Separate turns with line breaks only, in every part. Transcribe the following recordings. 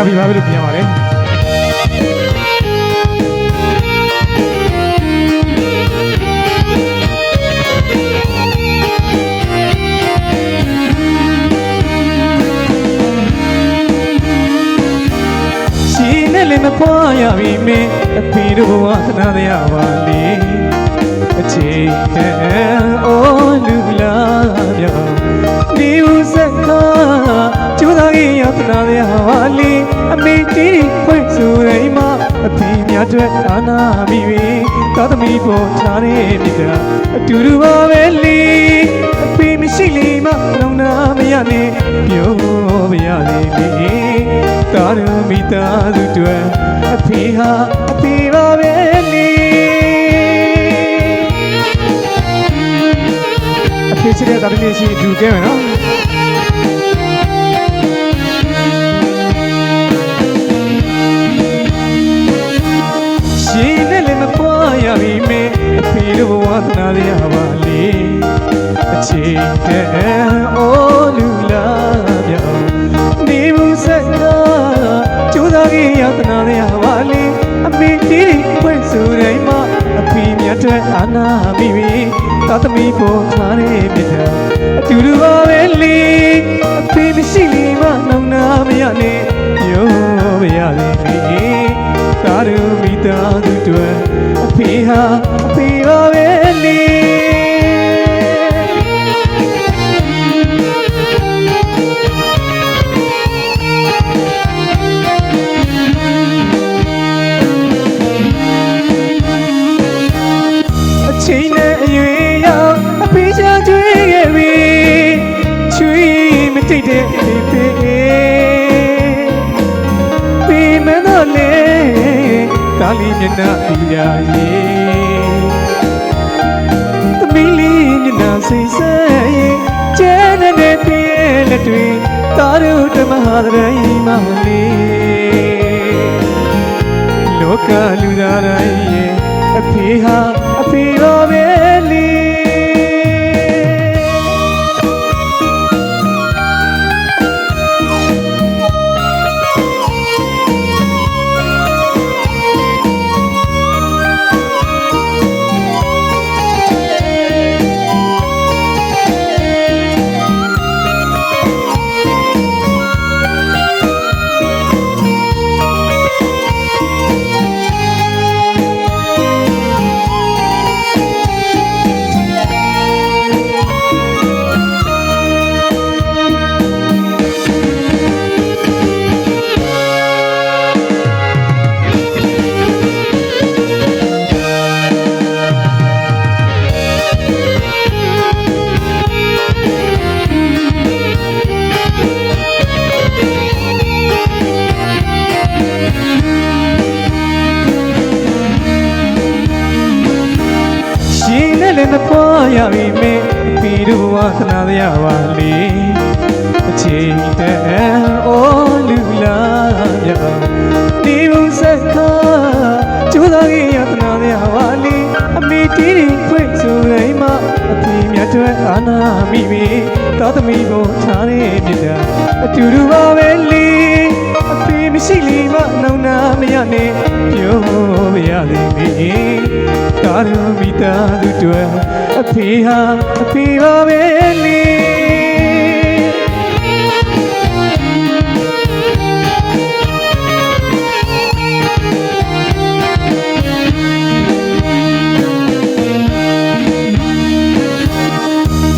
ရပြီပါပဲလို့ပြင်ရပါတယ်မပွားရပြီမင်းအဖေတို့ဘဝသနာတရားပါလေအခြေခံအိုးလူလာပြောင်းဒီဥစကားကျိုးသားကြီးရသနာတရားပါလေအမေတီးဖွင့်ဆိုရိမ်မအဖေများအတွက်အာနာမိပြီသာသမီပေါ်ထားတဲ့မိသားအတူတူပါပဲလေအဖေမရှိလေမလုံးနာမရနဲ့ပြောမရလေလေတာရမိသားစုတွေအဖေဟာအဖေပါပဲလေအဖေချစ်တဲ့တာသမီးရှိသူကဲမယ်နော်ရှင်နဲ့လည်းမပွားရပြီမေအဖေတို့ဘဝသနာရပါလေအခြေတဲ့အိုးလူလာပြောင်းနေမှုစကားကျိုးသားကြီးရသနာရပါလေအမေတီးဖွင့်ဆိုတိုင်းမှာအဖေမြတ်တဲ့အာနာမိပြီသာသမီပေါ်ထားတဲ့မြတ်အတူတူပါပဲလေအဖေမရှိလေမနှောင်းနာမရနဲ့ပြောမရလေသာရမိသားစုတွေအဖေဟာအဖေပါပဲလေချိန်နဲ့အရွယ်ရောက်အဖေချာကျွေးခဲ့ပြီချွေးမတိတ်တဲ့ဖေဖေပေမတော့လေတာလီမျက်နှာပြရည်သမီးလေးမျက်နှာစိတ်ဆက်ရင်ကျဲတဲ့ပြည့်လက်တွေတာရုဓမ္မဟာရယိမလေးလောကလူသားတိုင်းရဲ့အဖေဟာအဖေတော်ပဲလေလည်းမပွားရပြီမေပြီတို့ဝသနာရပါလေအချိန်တန်အိုးလူလာပြောင်းဒီဥစကားကျိုးသားကြီးရသနာရပါလေအမေတီးဖွင့်ဆိုရိမ်မအဖေမြတ်တွေအာနာမိပြီသာသမီကိုထားတဲ့မြတ်အတူတူပါပဲလေအဖေမရှိလေမနှောင်းနာမရနဲ့ပြောမရလေတာရမိသားစုတွေအဖေဟာအဖေပါပဲလေ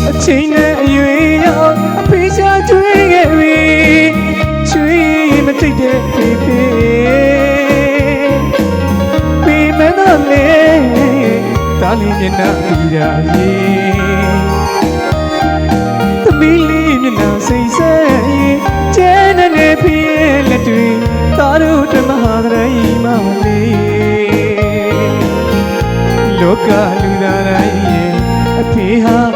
အချိန်နဲ့အရွယ်ရောက်အဖေချာကျွေးခဲ့ပြီချွေးမတိတ်တဲ့ဖေဖေပေမတော့လေတာလီမျက်နှာပြရည်သမီးလေးမျက်နှာစိတ်ဆက်ရင်ကျဲတဲ့ပြည့်လက်တွေသာရုဓမ္မဟာရယိမလေးလောကလူသားတိုင်းရဲ့အဖေဟာ